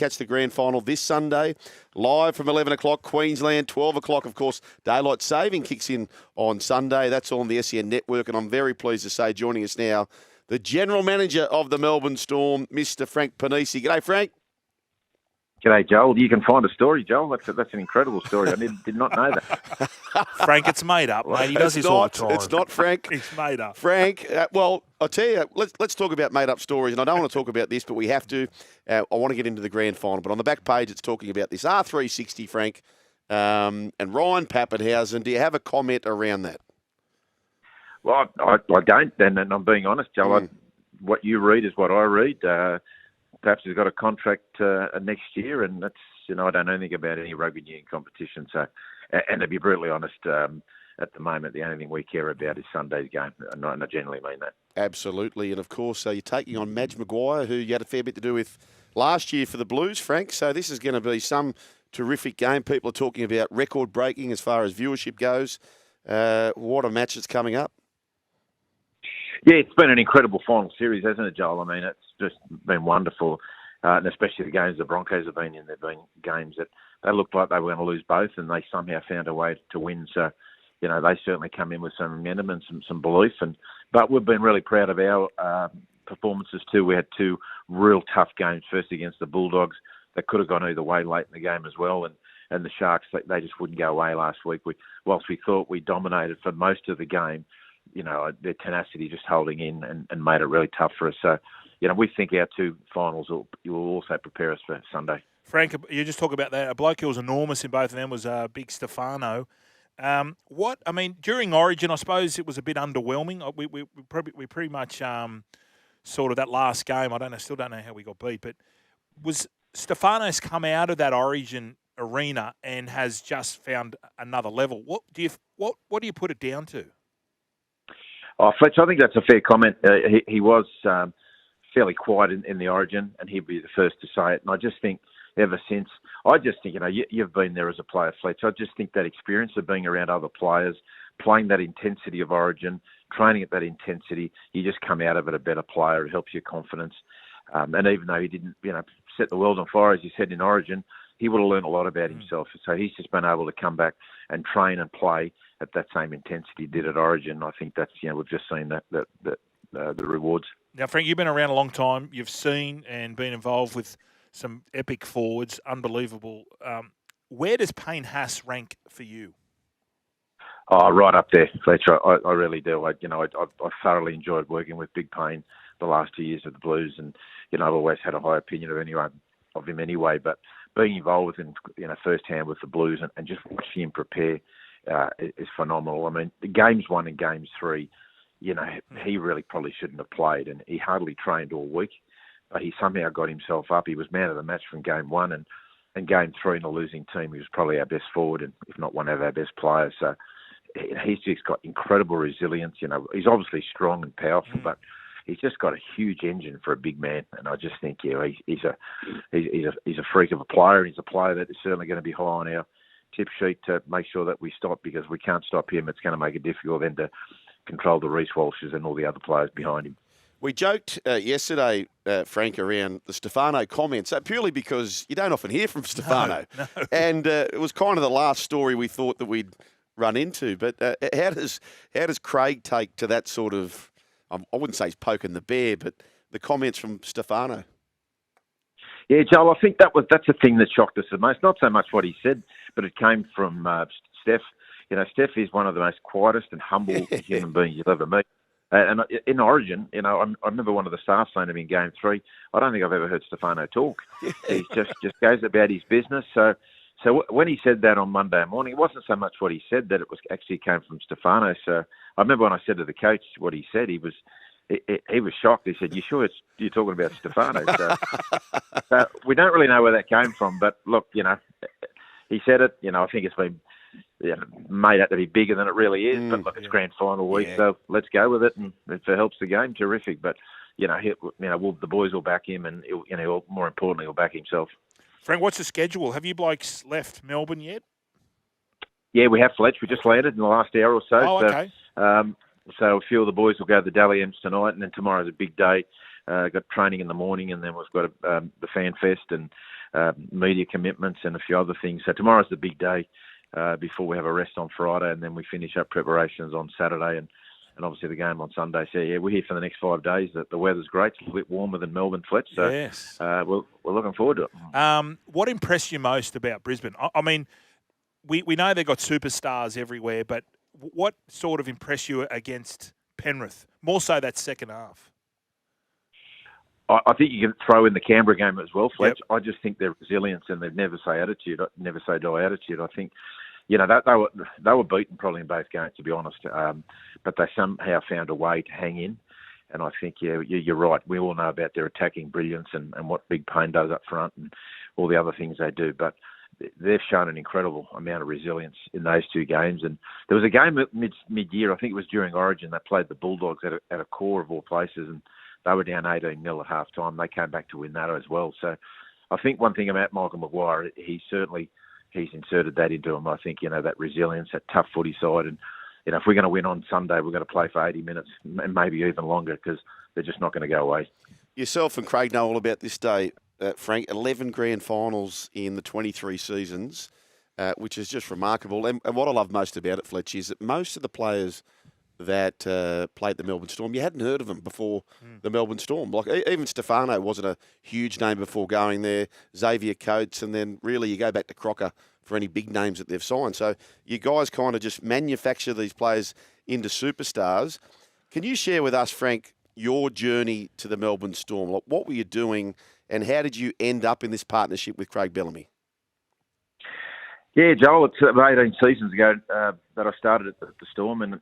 catch the grand final this Sunday, live from 11 o'clock, Queensland, 12 o'clock, of course, daylight saving kicks in on Sunday. That's all on the SEN network, and I'm very pleased to say, joining us now, the General Manager of the Melbourne Storm, Mr. Frank Ponissi. G'day, Frank. G'day, Joel. You can find a story, Joel. That's an incredible story. I did not know that. Frank, it's made up, mate. He does this all the time. It's not, Frank. It's made up. Frank, well, I'll tell you, let's talk about made-up stories. And I don't want to talk about this, but we have to. I want to get into the grand final. But on the back page, it's talking about this R360, Frank, and Ryan Papenhuyzen. Do you have a comment around that? Well, I don't, and I'm being honest, Joel. What you read is what I read. Perhaps he's got a contract next year, and that's, I don't know anything about any rugby union competition. So, and to be brutally honest, at the moment, the only thing we care about is Sunday's game, and I generally mean that. Absolutely, and of course, you're taking on Madge Maguire, who you had a fair bit to do with last year for the Blues, Frank. So this is going to be some terrific game. People are talking about record-breaking as far as viewership goes. What a match that's coming up. Yeah, it's been an incredible final series, hasn't it, Joel? I mean, it's just been wonderful, and especially the games the Broncos have been in. They've been games that they looked like they were going to lose both, and they somehow found a way to win. So, they certainly come in with some momentum and some belief. But we've been really proud of our performances too. We had two real tough games. First against the Bulldogs, that could have gone either way late in the game as well, and the Sharks, they just wouldn't go away last week. Whilst we thought we dominated for most of the game, their tenacity just holding in and made it really tough for us. So, we think our two finals will also prepare us for Sunday. Frank, you just talk about that. A bloke who was enormous in both of them was big Stefano. During Origin, I suppose it was a bit underwhelming. We pretty much sort of that last game. Still don't know how we got beat, but was Stefano's come out of that Origin arena and has just found another level. What do you put it down to? Oh, Fletch, I think that's a fair comment. He was fairly quiet in the Origin, and he'd be the first to say it. And I just think ever since, you've been there as a player, Fletch. I just think that experience of being around other players, playing that intensity of Origin, training at that intensity, you just come out of it a better player. It helps your confidence. And even though he didn't, set the world on fire, as you said, in Origin, he would have learned a lot about himself. So he's just been able to come back and train and play at that same intensity he did at Origin. I think that's, we've just seen the rewards. Now, Frank, you've been around a long time. You've seen and been involved with some epic forwards, unbelievable. Where does Payne Haas rank for you? Oh, right up there, Fletch. I really do. I thoroughly enjoyed working with Big Payne the last 2 years of the Blues, and I've always had a high opinion of him anyway. But being involved with him, firsthand with the Blues and just watching him prepare is phenomenal. I mean, the games 1 and games 3, he really probably shouldn't have played, and he hardly trained all week. But he somehow got himself up. He was man of the match from game 1, and game 3 in a losing team, he was probably our best forward, and if not one of our best players. So he's just got incredible resilience. He's obviously strong and powerful, but he's just got a huge engine for a big man. And I just think, he's a freak of a player. He's a player that is certainly going to be high on our tip sheet to make sure that we stop, because we can't stop him. It's going to make it difficult then to control the Reece Walshes and all the other players behind him. We joked yesterday, Frank, around the Stefano comments, purely because you don't often hear from Stefano. No. And it was kind of the last story we thought that we'd run into. But how does Craig take to that sort of, I wouldn't say he's poking the bear, but the comments from Stefano? Yeah, Joel, I think that's the thing that shocked us the most. Not so much what he said, but it came from Steph. Steph is one of the most quietest and humble human beings you'll ever meet. And in Origin, I remember one of the staff saying to me in Game 3, I don't think I've ever heard Stefano talk. He just goes about his business. So when he said that on Monday morning, it wasn't so much what he said, that it was actually came from Stefano. So I remember when I said to the coach what he said, he was shocked. He said, "You sure you're talking about Stefano?" So we don't really know where that came from. But look, he said it. I think it's been made out to be bigger than it really is. But look, it's grand final week, so let's go with it. And if it helps the game, terrific. But the boys will back him, and he'll, more importantly, he'll back himself. Frank, what's the schedule? Have you blokes left Melbourne yet? Yeah, we have, Fletch. We just landed in the last hour or so. Oh, okay. So a few of the boys will go to the Dally M's tonight, and then tomorrow's a big day. Got training in the morning, and then we've got the Fan Fest, and media commitments and a few other things. So tomorrow's the big day before we have a rest on Friday, and then we finish up preparations on Saturday and obviously the game on Sunday. So, yeah, we're here for the next 5 days. The weather's great. It's a bit warmer than Melbourne, Fletch. So yes. we're looking forward to it. What impressed you most about Brisbane? I mean, we know they've got superstars everywhere, but what sort of impressed you against Penrith? More so that second half. I think you can throw in the Canberra game as well, Fletch. Yep. I just think their resilience and their never say die attitude. I think, they were beaten probably in both games, to be honest. But they somehow found a way to hang in. And I think, you're right. We all know about their attacking brilliance and what Big Payne does up front and all the other things they do. But they've shown an incredible amount of resilience in those 2 games. And there was a game mid-year, I think it was during Origin, they played the Bulldogs at a core of all places, and they were down 18-0 at half-time. They came back to win that as well. So I think one thing about Michael Maguire, he's inserted that into him. I think, that resilience, that tough footy side. And, if we're going to win on Sunday, we're going to play for 80 minutes and maybe even longer because they're just not going to go away. Yourself and Craig know all about this day, Frank. 11 grand finals in the 23 seasons, which is just remarkable. And what I love most about it, Fletch, is that most of the players that played the Melbourne Storm, you hadn't heard of them before the Melbourne Storm. Like even Stefano wasn't a huge name before going there. Xavier Coates, and then really you go back to Crocker for any big names that they've signed. So you guys kind of just manufacture these players into superstars. Can you share with us, Frank, your journey to the Melbourne Storm? Like, what were you doing, and how did you end up in this partnership with Craig Bellamy? Yeah, Joel, it's 18 seasons ago that I started at the Storm, and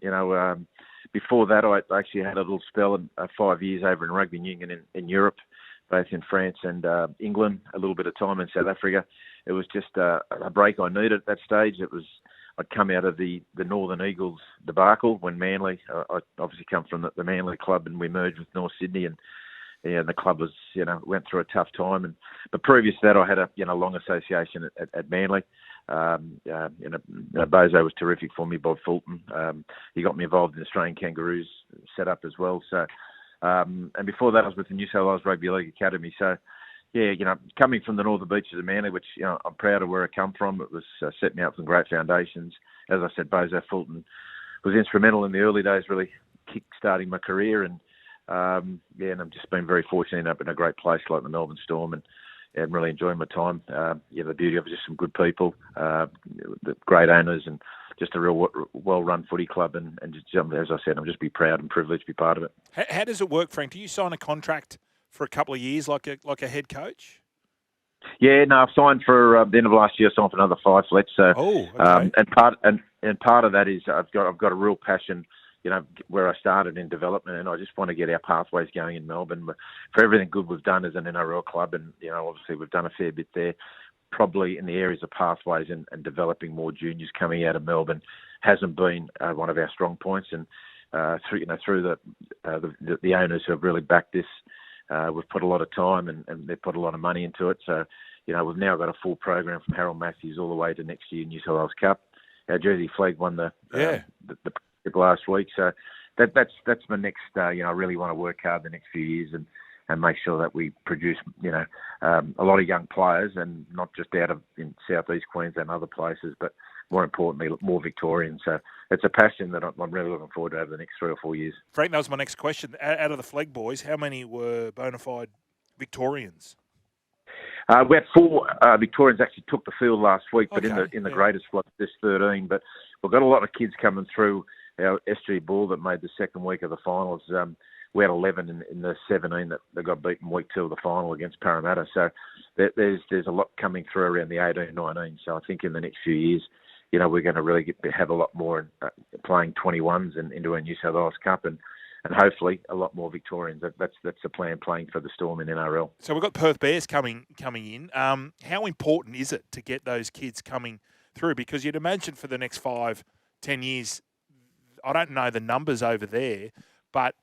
before that I actually had a little spell in 5 years over in rugby union in Europe, both in France and England, a little bit of time in South Africa. It was just a break I needed at that stage. I'd come out of the Northern Eagles debacle when Manly, I obviously come from the Manly club, and we merged with North Sydney, and the club was, went through a tough time. But previous to that, I had a long association at Manly. Bozo was terrific for me, Bob Fulton. He got me involved in the Australian Kangaroos set up as well. So, and before that, I was with the New South Wales Rugby League Academy. So, yeah, coming from the Northern Beaches of Manly, which, I'm proud of where I come from. It was set me up some great foundations. As I said, Bozo Fulton was instrumental in the early days, really kick-starting my career. And, and I've just been very fortunate to end up in a great place like the Melbourne Storm, and really enjoying my time. The beauty of just some good people, the great owners, and just a real well-run footy club. And just, as I said, I'm just be proud and privileged to be part of it. How does it work, Frank? Do you sign a contract for a couple of years like a head coach? Yeah, no, I've signed for the end of last year. I signed for another 5, Fletch. So, okay. And part of that is I've got a real passion, where I started in development, and I just want to get our pathways going in Melbourne. For everything good we've done as an NRL club, and, obviously we've done a fair bit there, probably in the areas of pathways and developing more juniors coming out of Melbourne hasn't been one of our strong points. And through the owners who have really backed this, we've put a lot of time and they've put a lot of money into it. So, we've now got a full program from Harold Matthews all the way to next year New South Wales Cup. Our Jersey Flag won the last week. So that's my next, I really want to work hard the next few years and make sure that we produce, a lot of young players, and not just out of in southeast Queensland and other places, but more importantly, more Victorians. So it's a passion that I'm really looking forward to over the next 3 or 4 years. Frank, that was my next question. Out of the Flag boys, how many were bona fide Victorians? We had 4 Victorians actually took the field last week, but Okay, in the greatest flood, there's 13. But we've got a lot of kids coming through our SG Bull that made the second week of the finals. We had 11 in the 17 that got beaten week 2 of the final against Parramatta. So there's a lot coming through around the 18-19. So I think in the next few years, we're going to really have a lot more playing 21s and into a New South Wales Cup, and hopefully a lot more Victorians. That's the plan, playing for the Storm in NRL. So we've got Perth Bears coming in. How important is it to get those kids coming through? Because you'd imagine for the next 5-10 years, I don't know the numbers over there, but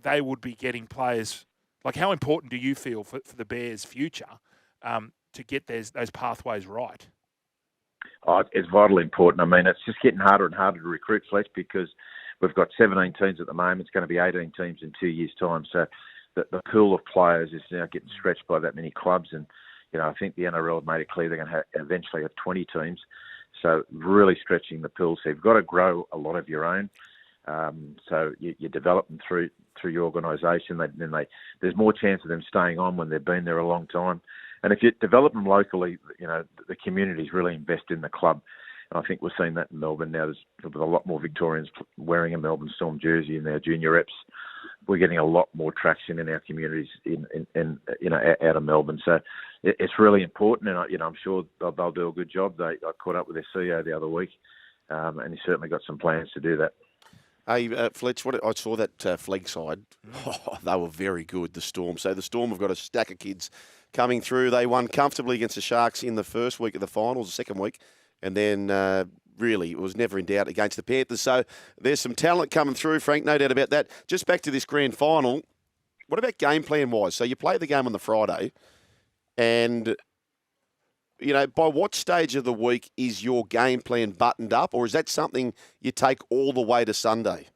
they would be getting players. Like, how important do you feel for the Bears' future to get those pathways right? Oh, it's vitally important. I mean, it's just getting harder and harder to recruit, Fletch, because we've got 17 teams at the moment. It's going to be 18 teams in 2 years' time. So the pool of players is now getting stretched by that many clubs. And, I think the NRL have made it clear they're going to eventually have 20 teams. So really stretching the pool. So you've got to grow a lot of your own. So you develop them through your organisation. There's more chance of them staying on when they've been there a long time. And if you develop them locally, the communities really invest in the club. And I think we're seeing that in Melbourne now. There's a lot more Victorians wearing a Melbourne Storm jersey in their junior reps. We're getting a lot more traction in our communities out of Melbourne. So it's really important, and I'm sure they'll do a good job. I caught up with their CEO the other week, and he's certainly got some plans to do that. Hey, Fletch, I saw that flag side. Oh, they were very good, the Storm. So the Storm have got a stack of kids coming through. They won comfortably against the Sharks in the first week of the finals, the second week, and then really it was never in doubt against the Panthers. So there's some talent coming through, Frank, no doubt about that. Just back to this grand final, what about game plan-wise? So you play the game on the Friday, and by what stage of the week is your game plan buttoned up, or is that something you take all the way to Sunday?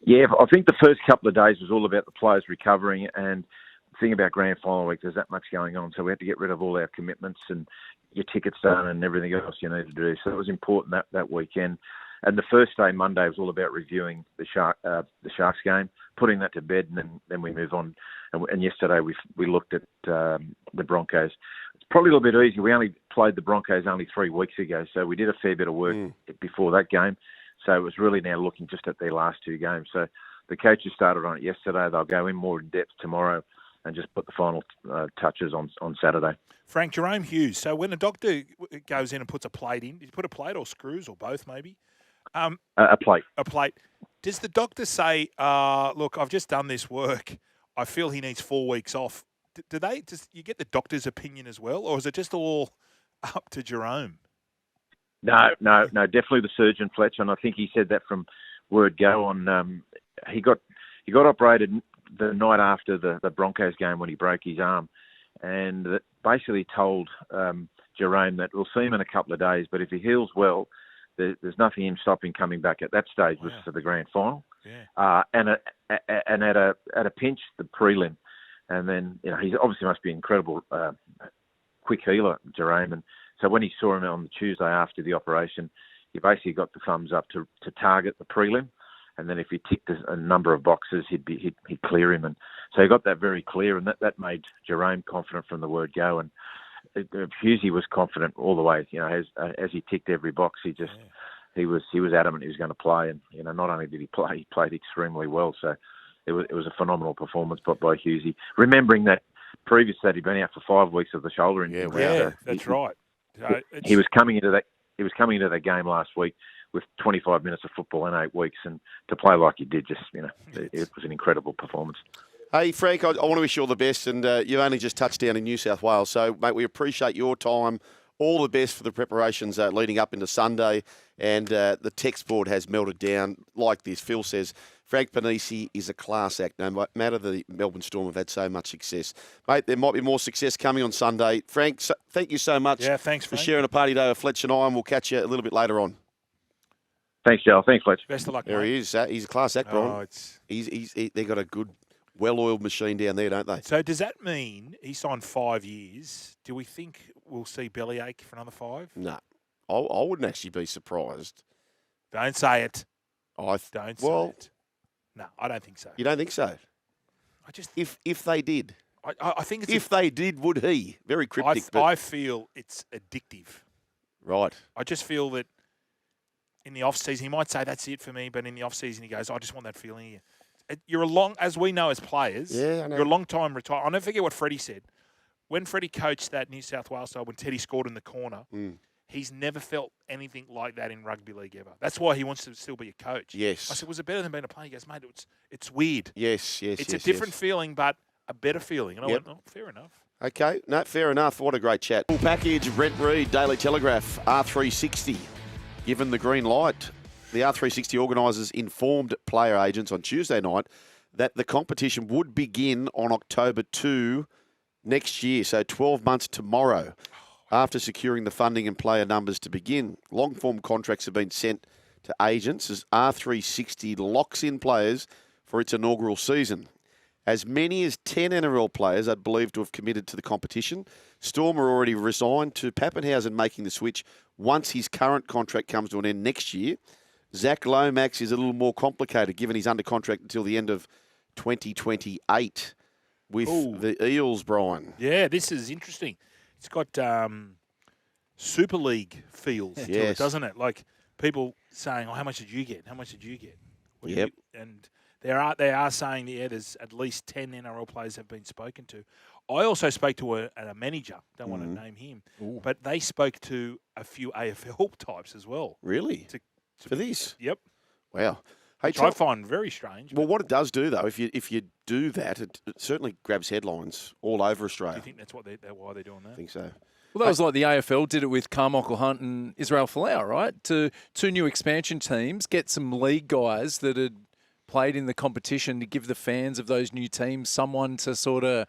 Yeah, I think the first couple of days was all about the players recovering, and the thing about grand final week, there's that much going on, so we had to get rid of all our commitments and your tickets done and everything else you need to do. So it was important that weekend. And the first day, Monday, was all about reviewing the Sharks game, putting that to bed, and then we move on. And yesterday we looked at the Broncos. It's probably a little bit easier. We only played the Broncos only 3 weeks ago, so we did a fair bit of work before that game. So it was really now looking just at their last two games. So the coaches started on it yesterday. They'll go in more in depth tomorrow and just put the final touches on Saturday. Frank, Jerome Hughes. So when a doctor goes in and puts a plate in, do you put a plate or screws or both maybe? A plate. A plate. Does the doctor say, look, I've just done this work. I feel he needs 4 weeks off. Do you get the doctor's opinion as well, or is it just all up to Jerome? No, definitely the surgeon, Fletch, and I think he said that from word go on. He got operated the night after the Broncos game when he broke his arm, and that basically told Jerome that we'll see him in a couple of days, but if he heals well, there's nothing in stopping coming back at that stage. Was for the grand final, and at a pinch, the prelim, and then he obviously must be an incredible quick healer, Jerome, and so when he saw him on the Tuesday after the operation, he basically got the thumbs up to target the prelim. And then if he ticked a number of boxes, he'd clear him. And so he got that very clear, and that made Jerome confident from the word go. And Hughesy was confident all the way. As he ticked every box, he was adamant he was going to play. And not only did he play, he played extremely well. So it was a phenomenal performance by Hughesy. Remembering that previous that he'd been out for 5 weeks of the shoulder injury. That's right. He was coming into that game last week with 25 minutes of football in 8 weeks, and to play like he did, it was an incredible performance. Hey, Frank, I want to wish you all the best, and you've only just touched down in New South Wales, so, mate, we appreciate your time. All the best for the preparations leading up into Sunday, and the text board has melted down like this. Phil says, Frank Ponissi is a class act. No matter the Melbourne Storm have had so much success. Mate, there might be more success coming on Sunday. Frank, thank you so much thanks, for Frank. sharing a party day with Fletch and I, and we'll catch you a little bit later on. Thanks, Joel. Thanks, Fletch. Best of luck, There mate. he is. He's a class act, Brian. They've got a good, well-oiled machine down there, don't they? So does that mean he signed 5 years? Do we think we'll see bellyache for another 5? No. I wouldn't actually be surprised. Don't say it. Don't say it. No, I don't think so. You don't think so? I just if they did. I think it's if they did, would he? Very cryptic. I feel it's addictive. Right. I just feel that in the off season he might say that's it for me, but in the off season he goes, I just want that feeling here. You're as we know as players, I know. You're a long time retired. I'll never forget what Freddie said. When Freddie coached that New South Wales side, when Teddy scored in the corner, he's never felt anything like that in rugby league ever. That's why he wants to still be a coach. Yes. I said, was it better than being a player? He goes, mate, it's weird. Yes. It's a different feeling, but a better feeling. And I went, fair enough. Okay, no, fair enough. What a great chat. Full package, Brent Reid, Daily Telegraph, R360. Given the green light, the R360 organisers informed player agents on Tuesday night that the competition would begin on October 2 next year, so 12 months tomorrow, after securing the funding and player numbers to begin. Long-form contracts have been sent to agents as R360 locks in players for its inaugural season. As many as 10 NRL players are believed to have committed to the competition. Storm are already resigned to Papenhuyzen making the switch once his current contract comes to an end next year. Zach Lomax is a little more complicated given he's under contract until the end of 2028 with the Eels, Brian. Yeah, this is interesting. It's got Super League feels to it, doesn't it? Like people saying, "Oh, how much did you get? How much did you get?" And they are saying, there's at least 10 NRL players have been spoken to. I also spoke to a manager. Don't want to name him, but they spoke to a few AFL types as well. Really? For this? Yep. Wow. Hey, Which I find very strange. Well, what it does do, though, if you do that, it certainly grabs headlines all over Australia. Do you think that's why they're doing that? I think so. Well, that was like the AFL did it with Carmichael Hunt and Israel Folau, right? To two new expansion teams, get some league guys that had played in the competition to give the fans of those new teams someone to sort of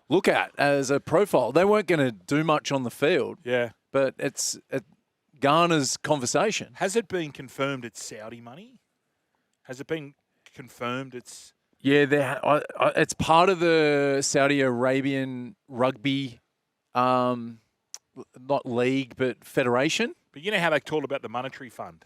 look at as a profile. They weren't going to do much on the field. Yeah. But it garners conversation. Has it been confirmed it's Saudi money? Has it been confirmed it's... Yeah, it's part of the Saudi Arabian rugby, not league, but federation. But you know how they talk about the monetary fund?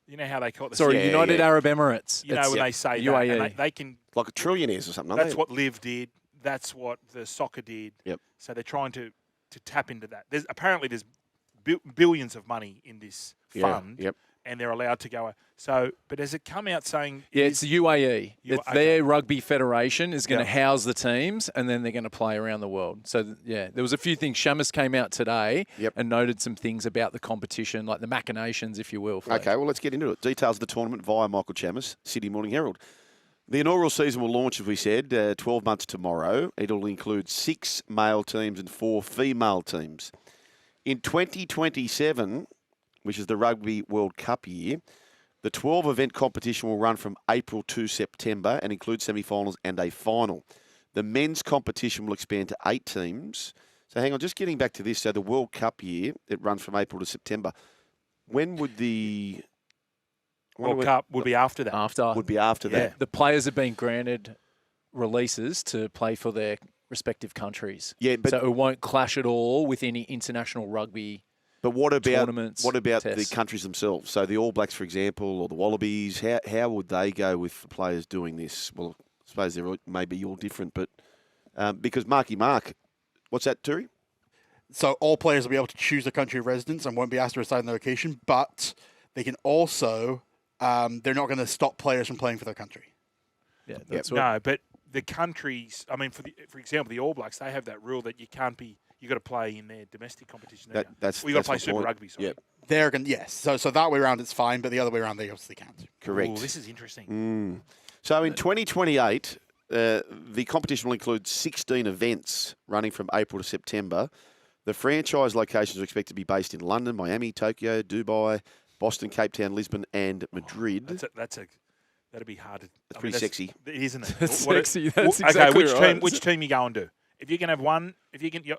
You know how they call it? United Arab Emirates. You know when they say UAE. that, and they can... Like a trillionaires or something, That's what Liv did. That's what the soccer did. Yep. So they're trying to tap into that. Apparently there's billions of money in this fund. Yep. And they're allowed to go. So, but has it come out saying... Yeah, it's the UAE. Their rugby federation is going to house the teams, and then they're going to play around the world. So, yeah, there was a few things. Shamus came out today and noted some things about the competition, like the machinations, if you will. Fletch. Okay, well, let's get into it. Details of the tournament via Michael Shamus, Sydney Morning Herald. The inaugural season will launch, as we said, 12 months tomorrow. It'll include 6 male teams and 4 female teams. In 2027... which is the Rugby World Cup year, the 12-event competition will run from April to September and include semi-finals and a final. The men's competition will expand to 8 teams. So hang on, just getting back to this. So the World Cup year, it runs from April to September. When would the... World Cup would be after that. Would be after that. The players have been granted releases to play for their respective countries. Yeah, but... so it won't clash at all with any international rugby. But what about tests? the countries themselves? So the All Blacks, for example, or the Wallabies, how would they go with the players doing this? Well, I suppose they're maybe all different, but because Marky Mark, what's that, Turi? So all players will be able to choose their country of residence and won't be asked to reside in their location, but they can also, they're not going to stop players from playing for their country. Yeah, no, but the countries, I mean, for example, the All Blacks, they have that rule that you can't be... You've got to play in their domestic competition. You've got to play Super Rugby. Sorry. Yep. They're going yes. So that way around it's fine, but the other way around they obviously can't. Correct. Ooh, this is interesting. So in 2028, the competition will include 16 events running from April to September. The franchise locations are expected to be based in London, Miami, Tokyo, Dubai, Boston, Cape Town, Lisbon, and Madrid. That'd be hard. It's pretty sexy. It isn't it? That's sexy. That's exactly right. Which team you going to? If you can have one,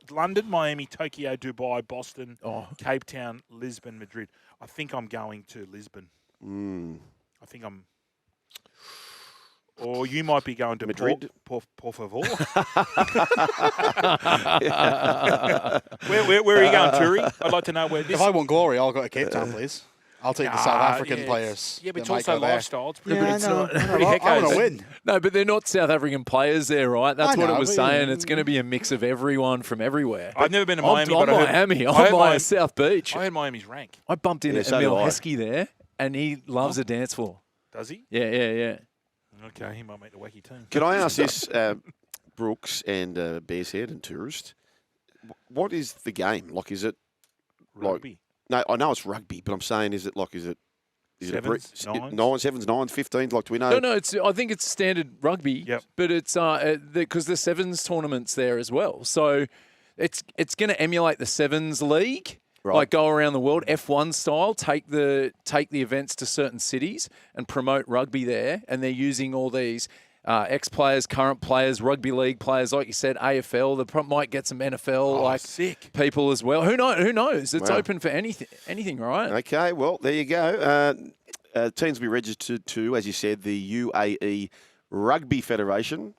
London, Miami, Tokyo, Dubai, Boston, Cape Town, Lisbon, Madrid. I think I'm going to Lisbon. I think I'm... Or you might be going to Madrid. Por favor. Where are you going, Turi? I'd like to know where this... If I want glory, I'll go to Cape Town, please. I'll take the South African players. Yeah, but it's also lifestyle. It's pretty, I want to win. No, but they're not South African players there, right? That's what it was saying. It's going to be a mix of everyone from everywhere. I've never been to Miami. I'm Miami. I'm by South Beach. I heard Miami's rank. I bumped into Emil Heskey there, and he loves a dance floor. Does he? Yeah. Okay, he might make the wacky team. Can I ask this, Brooks and Bears Head and Tourist? What is the game? Like, is it Rugby? No, I know it's rugby, but I'm saying, is it Sevens, nines? 7s, 9s, 15s? Like, do we know? No. I think it's standard rugby. Yep. But it's because the sevens tournaments there as well. So it's going to emulate the sevens league. Right. Like go around the world, F1 style, take the events to certain cities and promote rugby there. And they're using all these ex-players, current players, rugby league players, like you said, AFL. They might get some NFL sick people as well. Who knows? It's open for anything, right? Okay, well, there you go. Teams will be registered to, as you said, the UAE Rugby Federation.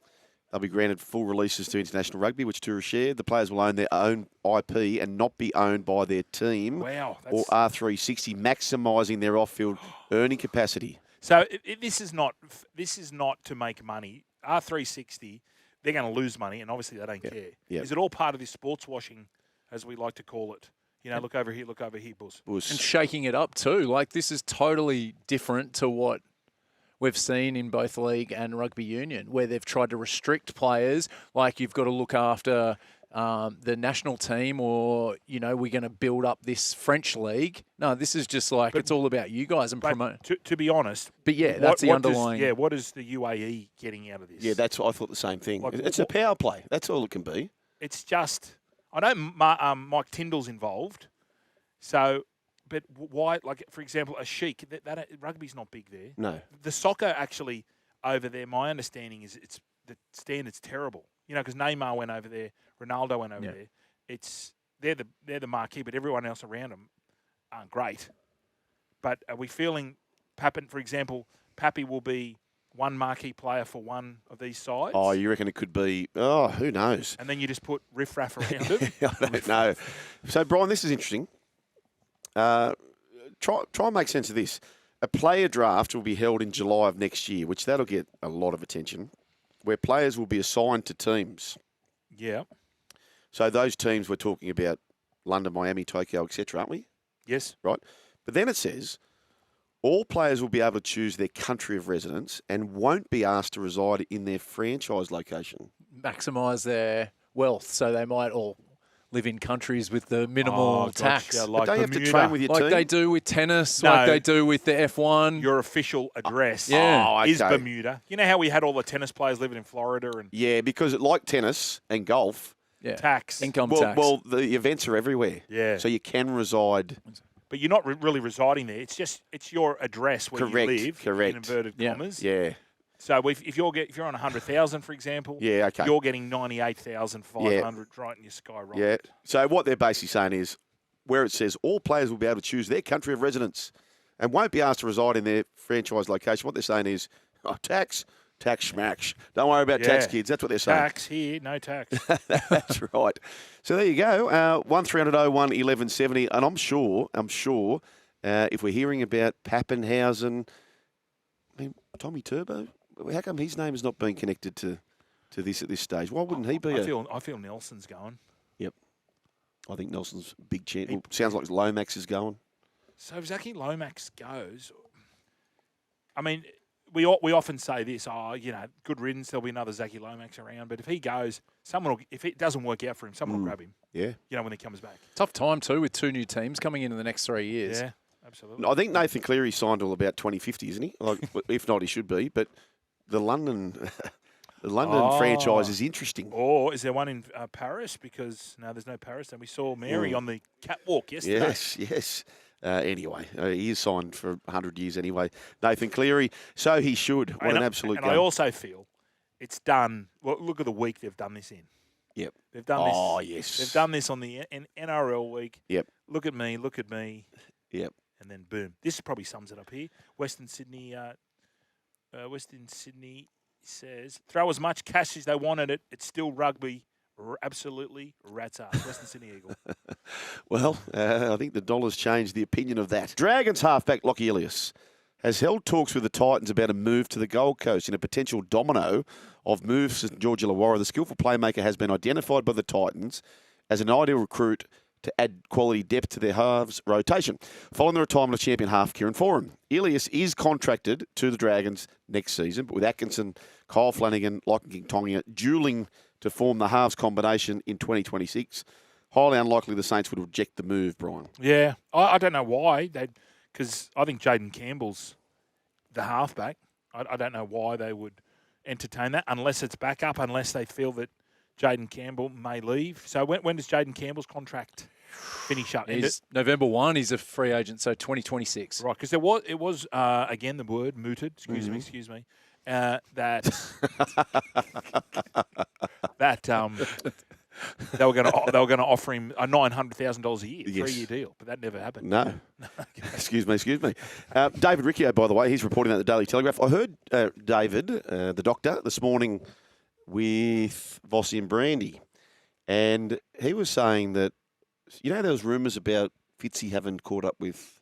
They'll be granted full releases to international rugby, which tourists share. The players will own their own IP and not be owned by their team or R360, maximising their off-field earning capacity. So this is not to make money. R360, they're going to lose money, and obviously they don't care. Yep. Is it all part of this sports washing, as we like to call it? You know, look over here, Buzz. And shaking it up too. Like, this is totally different to what we've seen in both league and rugby union, where they've tried to restrict players. Like, you've got to look after the national team, or, you know, we're going to build up this French league. No, this is just like, it's all about you guys and promote. To be honest. But yeah, that's the underlying. What is the UAE getting out of this? Yeah, that's what I thought the same thing. Like, it's a power play. That's all it can be. It's just, I know Mike Tyndall's involved, so, but why, like, for example, a Sheik, that rugby's not big there. No. The soccer actually over there, my understanding is the standard's terrible. You know, because Neymar went over there, Ronaldo went over there. They're the marquee, but everyone else around them aren't great. But are we feeling for example, Pappy will be one marquee player for one of these sides? Oh, you reckon it could be? Oh, who knows? And then you just put riff-raff around it? I don't know. So, Brian, this is interesting. Try and make sense of this. A player draft will be held in July of next year, which that'll get a lot of attention, where players will be assigned to teams. Yeah. So those teams we're talking about, London, Miami, Tokyo, etc., aren't we? Yes. Right. But then it says all players will be able to choose their country of residence and won't be asked to reside in their franchise location. Maximise their wealth, so they might all live in countries with the minimal tax. Gotcha, like don't you have to train with your team? Like they do with tennis, No. like they do with the F1. Your official address okay. is Bermuda. You know how we had all the tennis players living in Florida and Yeah, because like tennis and golf, tax. Income well, tax. well, the events are everywhere. Yeah. So you can reside. But you're not really residing there. It's your address where Correct, you live. correct. In inverted commas. Yeah. So if you're on 100,000, for example, Yeah, okay. you're getting 98,500 right in your sky rocket. Yeah. So what they're basically saying is, where it says all players will be able to choose their country of residence and won't be asked to reside in their franchise location. What they're saying is, tax schmacks. Don't worry about tax, kids. That's what they're saying. Tax here, no tax. That's right. So there you go. 1300 01 1170. And I'm sure, if we're hearing about Papenhuyzen, I mean, Tommy Turbo, how come his name has not been connected to this at this stage? Why wouldn't he be? I feel Nelson's going. Yep. I think Nelson's big chance. Well, sounds like Lomax is going. So if Zachy Lomax goes, I mean, we often say this, good riddance, there'll be another Zachy Lomax around. But if he goes, if it doesn't work out for him, someone will grab him. Yeah. You know, when he comes back. Tough time too with two new teams coming in the next 3 years. Yeah, absolutely. I think Nathan Cleary signed till about 2050, isn't he? Like, if not, he should be. But the London franchise is interesting. Or is there one in Paris? Because, no, there's no Paris. And we saw Mary on the catwalk yesterday. Yes. Anyway, he is signed for 100 years anyway. Nathan Cleary, so he should. What an absolute And go. I also feel it's done. Well, look at the week they've done this in. Yep. They've done this. Oh, yes. They've done this on the NRL week. Yep. Look at me. Yep. And then boom. This probably sums it up here. Western Sydney says, throw as much cash as they wanted it. It's still rugby. Absolutely rat's ass. Western Sydney Eagle. Well, I think the dollar's changed the opinion of that. Dragons halfback Lachlan Ilias has held talks with the Titans about a move to the Gold Coast in a potential domino of moves to George Illawarra. The skillful playmaker has been identified by the Titans as an ideal recruit to add quality depth to their halves rotation. Following the retirement of champion half Kieran Foran, Ilias is contracted to the Dragons next season, but with Atkinson, Kyle Flanagan, Lachlan King Tonga duelling to form the halves combination in 2026. Highly unlikely the Saints would reject the move, Brian. Yeah. I don't know why. Because I think Jaden Campbell's the halfback. I don't know why they would entertain that unless it's backup, unless they feel that Jaden Campbell may leave. So when does Jaden Campbell's contract finish up? He's November 1. He's a free agent, so 2026. Right, because it was again the word mooted. Excuse me. That they were going to offer him a $900,000 a year, 3-year deal, but that never happened. No. Excuse me. David Riccio, by the way, he's reporting at the Daily Telegraph. I heard David, the doctor, this morning with Vossi and Brandy. And he was saying that, there was rumours about Fitzy having caught up with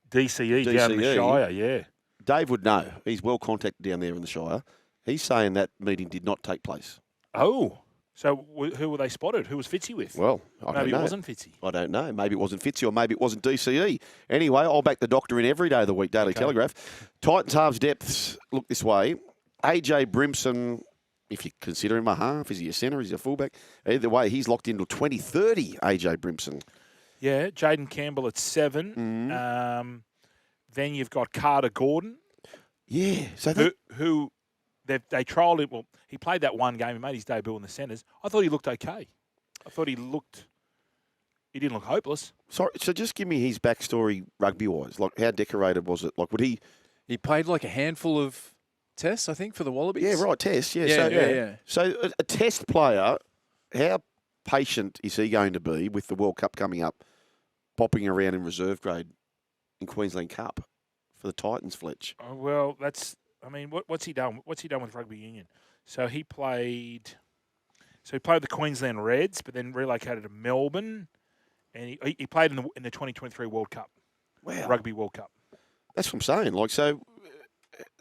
DCE down in the Shire, yeah. Dave would know. He's well contacted down there in the Shire. He's saying that meeting did not take place. Oh, so who were they spotted? Who was Fitzy with? Well, I don't know. Maybe it wasn't Fitzy. I don't know. Maybe it wasn't Fitzy or maybe it wasn't DCE. Anyway, I'll back the doctor in every day of the week, Daily Telegraph. Titans halves depths look this way. AJ Brimson, if you consider him a half, is he a centre, is he a fullback? Either way, he's locked into 2030, AJ Brimson. Yeah, Jaden Campbell at 7. Then you've got Carter Gordon. Yeah. So who they trialled him. Well, he played that one game. He made his debut in the centres. I thought he looked okay. I thought he didn't look hopeless. Sorry, so just give me his backstory rugby-wise. Like, how decorated was it? Like, would he... He played like a handful of tests, I think, for the Wallabies. Yeah, right, tests. Yeah, Yeah. So a test player, how patient is he going to be with the World Cup coming up, popping around in reserve grade in Queensland Cup for the Titans, Fletch? Oh, well, what's he done? What's he done with rugby union? So he played the Queensland Reds, but then relocated to Melbourne, and he played in the 2023 World Cup. Wow. Rugby World Cup. That's what I'm saying. Like, so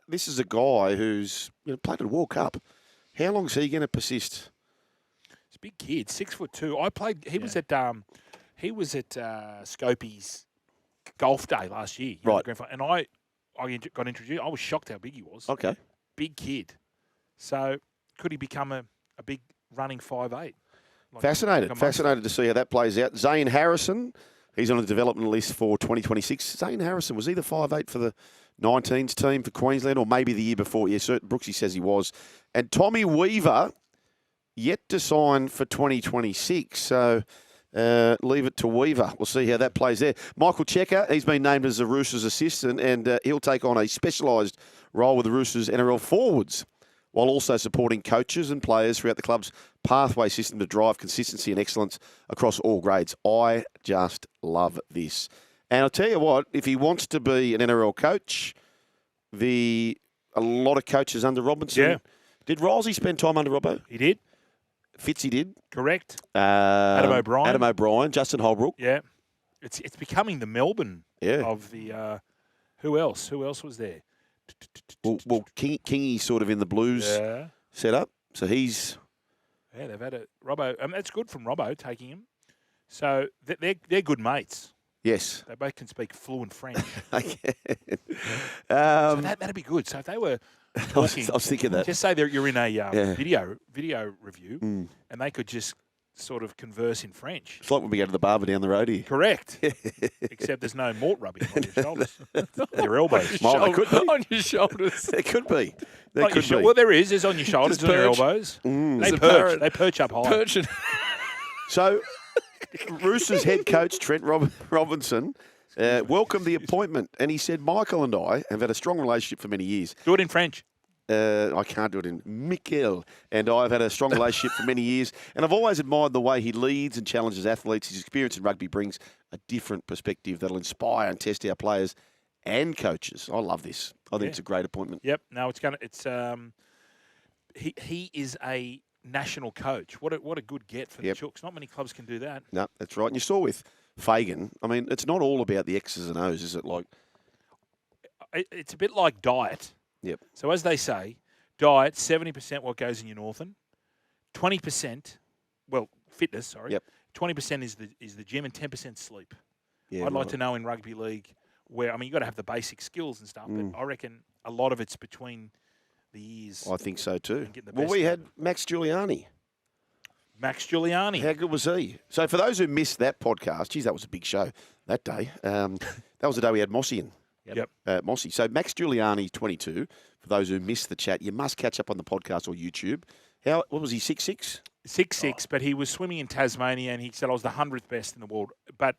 this is a guy who's played at a World Cup. How long is he going to persist? He's a big kid, 6'2". He was at Scopey's golf day last year. Right. And I got introduced. I was shocked how big he was. Okay. Big kid. So could he become a big running 5'8"? Fascinated to see how that plays out. Zane Harrison, he's on the development list for 2026. Zane Harrison, was he the 5'8" for the 19s team for Queensland or maybe the year before? Yeah, Brooksy says he was. And Tommy Weaver, yet to sign for 2026. So leave it to Weaver. We'll see how that plays there. Michael Cheika, he's been named as the Roosters assistant and he'll take on a specialised role with the Roosters NRL forwards while also supporting coaches and players throughout the club's pathway system to drive consistency and excellence across all grades. I just love this. And I'll tell you what, if he wants to be an NRL coach, a lot of coaches under Robinson. Yeah. Did Rolsey spend time under Robbo? He did. Fitzy did. Correct. Adam O'Brien. Justin Holbrook. Yeah. It's becoming the Melbourne Yeah. of the who else? Who else was there? Well, Kingy's sort of in the Blues setup. So he's... Yeah, they've had a Robbo. That's good from Robbo taking him. So they're good mates. Yes. They both can speak fluent French. So that'd be good. So if they were I was thinking that. just say you're in a video review, and they could just sort of converse in French. It's like when we go to the barber down the road here. Correct. Except there's no mort rubbing on your shoulders. Your elbows. It could be. On your shoulders. It could be. Well, there is. There's on your shoulders and your elbows. They perch up high. So, Roosters head coach Trent Robinson welcomed the appointment, and he said, Michael and I have had a strong relationship for many years. Do it in French. I can't do it in Mikel. And I've had a strong relationship for many years. And I've always admired the way he leads and challenges athletes. His experience in rugby brings a different perspective that'll inspire and test our players and coaches. I love this. I think it's a great appointment. Yep. No, he is a national coach. What a good get for the Chooks. Not many clubs can do that. No, that's right. And you saw with Fagan, I mean, it's not all about the X's and O's, is it? Like, it's a bit like diet. Yep. So as they say, diet, 70% what goes in your northern, 20%, fitness, sorry. Yep. 20% is the gym and 10% sleep. Yeah, I'd like to know in rugby league where, you've got to have the basic skills and stuff, but I reckon a lot of it's between the ears. I think so too. Well, we had Max Giuliani. How good was he? So for those who missed that podcast, geez, that was a big show that day. That was the day we had Mossy in. Yep. Mossy. So Max Giuliani, 22. For those who missed the chat, you must catch up on the podcast or YouTube. What was he, 6'6"? 6'6", but he was swimming in Tasmania, and he said I was the 100th best in the world. But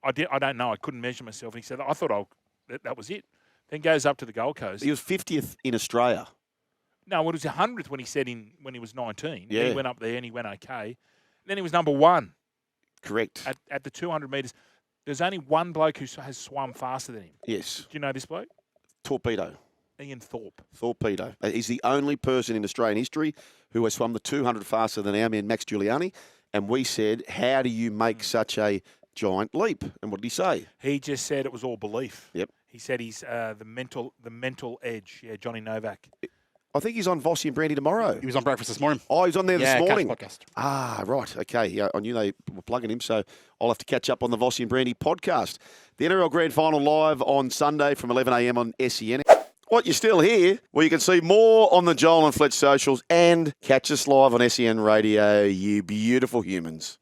I don't know. I couldn't measure myself. And he said I thought that was it. Then goes up to the Gold Coast. He was 50th in Australia. No, it was 100th when he said when he was 19. Yeah. Then he went up there and he went okay. Then he was number one. Correct. At the 200 metres. There's only one bloke who has swum faster than him. Yes. Do you know this bloke? Torpedo. Ian Thorpe. Torpedo. He's the only person in Australian history who has swum the 200 faster than our man Max Giuliani. And we said, how do you make such a giant leap? And what did he say? He just said it was all belief. Yep. He said he's the mental edge. Yeah, Johnny Novak. I think he's on Vossi and Brandy tomorrow. He was on breakfast this morning. Oh, he's on there this morning. Podcast. Ah, right. Okay. Yeah, I knew they were plugging him, so I'll have to catch up on the Vossi and Brandy podcast. The NRL Grand Final live on Sunday from 11 a.m. on SEN. What, you're still here? Well, you can see more on the Joel and Fletch socials and catch us live on SEN Radio, you beautiful humans.